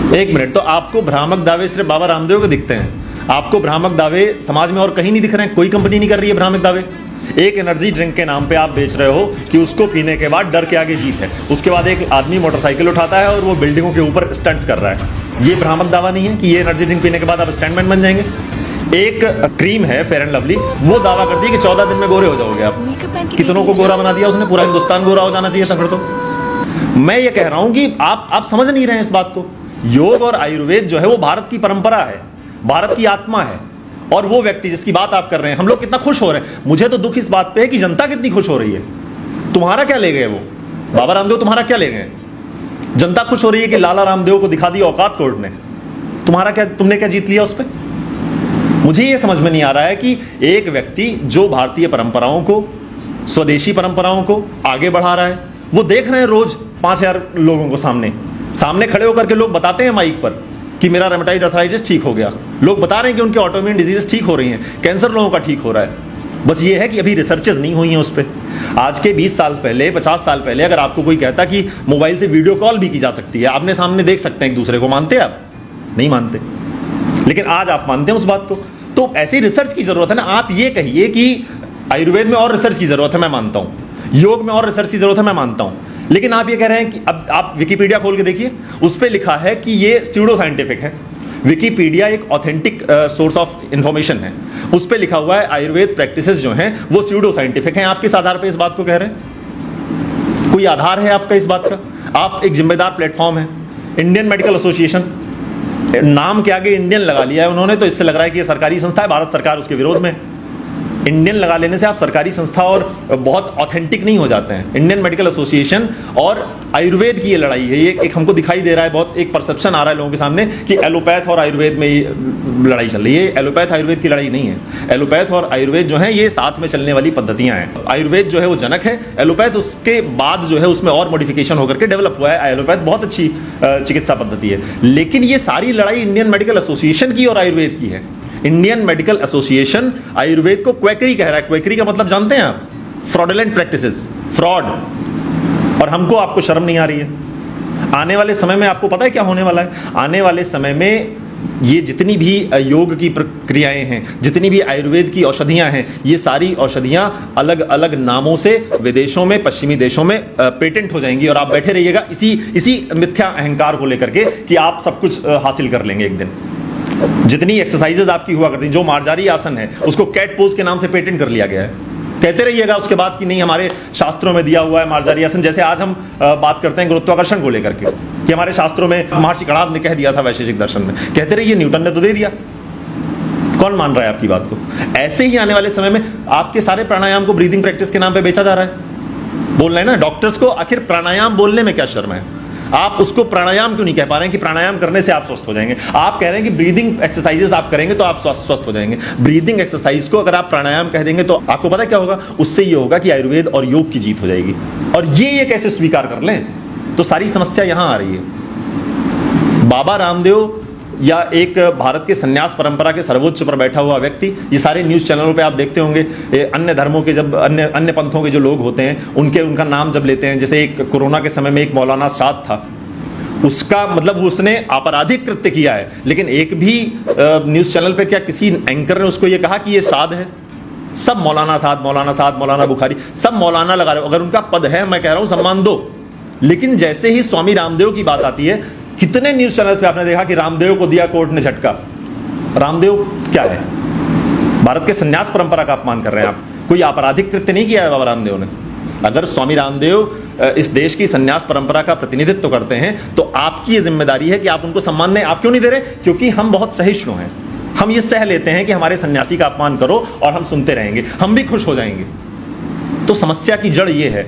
एक मिनट, तो आपको भ्रामक दावे सिर्फ बाबा रामदेव के दिखते हैं? आपको भ्रामक दावे समाज में और कहीं नहीं दिख रहे हैं? कोई कंपनी नहीं कर रही है भ्रामक दावे? एक एनर्जी ड्रिंक के नाम पे आप बेच रहे हो कि उसको पीने के बाद डर के आगे जीत है, उसके बाद एक आदमी मोटरसाइकिल उठाता है और वो बिल्डिंगों के ऊपर स्टंट्स कर रहा है। ये भ्रामक दावा नहीं है कि ये एनर्जी ड्रिंक पीने के बाद आप स्टंटमैन बन जाएंगे? एक क्रीम है फेयर एंड लवली, वो दावा करती है कि 14 दिन में गोरे हो जाओगे आप। कितनों को गोरा बना दिया उसने? पूरा हिंदुस्तान गोरा हो जाना चाहिए था फिर तो। मैं ये कह रहा हूं कि आप समझ नहीं रहे हैं इस बात को। योग और आयुर्वेद जो है वो भारत की परंपरा है, भारत की आत्मा है। और वो व्यक्ति जिसकी बात आप कर रहे हैं, हम लोग कितना खुश हो रहे हैं। मुझे तो दुख इस बात पे है कि जनता कितनी खुश हो रही है। तुम्हारा क्या ले गए वो बाबा रामदेव? तुम्हारा क्या ले गए? जनता खुश हो रही है कि लाला रामदेव को दिखा दी औकात कोर्ट ने। तुम्हारा क्या, तुमने क्या जीत लिया उस पर? मुझे ये समझ में नहीं आ रहा है कि एक व्यक्ति जो भारतीय परंपराओं को, स्वदेशी परंपराओं को आगे बढ़ा रहा है, वो देख रहे हैं रोज 5000 लोगों को सामने खड़े होकर के लोग बताते हैं माइक पर कि मेरा रेमेटॉइड अर्थराइटिस ठीक हो गया। लोग बता रहे हैं कि उनके ऑटोइम्यून डिजीजेस ठीक हो रही हैं, कैंसर लोगों का ठीक हो रहा है। बस ये है कि अभी रिसर्चेस नहीं हुई हैं उस पर। आज के 20 साल पहले, 50 साल पहले अगर आपको कोई कहता कि मोबाइल से वीडियो कॉल भी की जा सकती है, आमने सामने देख सकते हैं एक दूसरे को, मानते आप? नहीं मानते। लेकिन आज आप मानते हैं उस बात को। तो ऐसी रिसर्च की जरूरत है ना। आप ये कहिए कि आयुर्वेद में और रिसर्च की जरूरत है, मैं मानता हूं। योग में और रिसर्च की जरूरत है, मैं मानता हूं। लेकिन आप ये कह रहे हैं कि अब आप विकिपीडिया खोल के देखिए, उस पर लिखा है कि ये स्यूडो साइंटिफिक है। विकिपीडिया एक ऑथेंटिक सोर्स ऑफ इंफॉर्मेशन है, उस पर लिखा हुआ है आयुर्वेद प्रैक्टिसेस जो हैं वो स्यूडो साइंटिफिक हैं। आप किस आधार पर इस बात को कह रहे हैं? कोई आधार है आपका इस बात का? आप एक जिम्मेदार प्लेटफॉर्म है, इंडियन मेडिकल एसोसिएशन, नाम के आगे इंडियन लगा लिया है उन्होंने, तो इससे लग रहा है कि ये सरकारी संस्था है, भारत सरकार उसके विरोध में। इंडियन लगा लेने से आप सरकारी संस्था और बहुत ऑथेंटिक नहीं हो जाते हैं। इंडियन मेडिकल एसोसिएशन और आयुर्वेद की ये लड़ाई है। ये एक हमको दिखाई दे रहा है, बहुत एक परसेप्शन आ रहा है लोगों के सामने कि एलोपैथ और आयुर्वेद में ये लड़ाई चल रही है। एलोपैथ आयुर्वेद की लड़ाई नहीं है। एलोपैथ और आयुर्वेद जो है ये साथ में चलने वाली पद्धतियां हैं। आयुर्वेद जो है वो जनक है, एलोपैथ उसके बाद जो है उसमें और मॉडिफिकेशन होकर के डेवलप हुआ है। एलोपैथ बहुत अच्छी चिकित्सा पद्धति है। लेकिन ये सारी लड़ाई इंडियन मेडिकल एसोसिएशन की और आयुर्वेद की है। इंडियन मेडिकल एसोसिएशन आयुर्वेद को क्वैकरी कह रहा है। क्वैकरी का मतलब जानते हैं आप? Fraudulent practices, fraud. और हमको, आपको शर्म नहीं आ रही है? आने वाले समय में आपको पता है क्या होने वाला है? आने वाले समय में ये जितनी भी योग की प्रक्रियाएं हैं, जितनी भी आयुर्वेद की औषधियां हैं, ये सारी औषधियां अलग अलग नामों से विदेशों में, पश्चिमी देशों में पेटेंट हो जाएंगी। और आप बैठे रहिएगा इसी मिथ्या अहंकार को लेकर के कि आप सब कुछ हासिल कर लेंगे एक दिन। जितनी एक्सरसाइजेज आपकी हुआ करती, जो मार्जारी आसन है उसको कैट पोज के नाम से पेटेंट कर लिया गया है। कहते रहिएगा उसके बाद कि नहीं हमारे शास्त्रों में दिया हुआ है मार्जारी आसन। जैसे आज हम बात करते हैं गुरुत्वाकर्षण को लेकर के कि हमारे शास्त्रों में महर्षि कणाद ने कह दिया था वैशेषिक दर्शन में। कहते रहिए न्यूटन ने तो दे दिया। कौन मान रहा है आपकी बात को? ऐसे ही आने वाले समय में आपके सारे प्राणायाम को ब्रीदिंग प्रैक्टिस के नाम पे बेचा जा रहा है। बोल रहे हैं ना डॉक्टर्स को, आखिर प्राणायाम बोलने में क्या शर्म है? आप उसको प्राणायाम क्यों नहीं कह पा रहे हैं कि प्राणायाम करने से आप स्वस्थ हो जाएंगे? आप कह रहे हैं कि ब्रीदिंग एक्सरसाइजेस आप करेंगे तो आप स्वस्थ हो जाएंगे। ब्रीदिंग एक्सरसाइज को अगर आप प्राणायाम कह देंगे तो आपको पता है क्या होगा? उससे ये होगा कि आयुर्वेद और योग की जीत हो जाएगी। और ये कैसे स्वीकार कर लें? तो सारी समस्या यहां आ रही है। बाबा रामदेव या एक भारत के संन्यास परंपरा के सर्वोच्च पर बैठा हुआ व्यक्ति, ये सारे न्यूज़ चैनलों पे आप देखते होंगे, अन्य धर्मों के जब अन्य पंथों के जो लोग होते हैं उनका नाम जब लेते हैं, जैसे एक कोरोना के समय में एक मौलाना साद था, उसका मतलब उसने आपराधिक कृत्य किया है, लेकिन एक भी न्यूज़ चैनल पे क्या किसी एंकर ने उसको ये कहा कि ये साद है? सब मौलाना साद, मौलाना साद, मौलाना बुखारी, सब मौलाना लगा रहे हो। अगर उनका पद है, मैं कह रहा हूँ सम्मान दो। लेकिन जैसे ही स्वामी रामदेव की बात आती है, कितने न्यूज चैनल्स पे आपने देखा कि रामदेव को दिया कोर्ट ने झटका। रामदेव क्या है? भारत के संन्यास परंपरा का अपमान कर रहे हैं आप। कोई आपराधिक कृत्य नहीं किया है बाबा रामदेव ने। अगर स्वामी रामदेव इस देश की संन्यास परंपरा का प्रतिनिधित्व करते हैं तो आपकी ये जिम्मेदारी है कि आप उनको सम्मान दें। आप क्यों नहीं दे रहे? क्योंकि हम बहुत सहिष्णु हैं। हम ये सह लेते हैं कि हमारे सन्यासी का अपमान करो और हम सुनते रहेंगे, हम भी खुश हो जाएंगे। तो समस्या की जड़ ये है।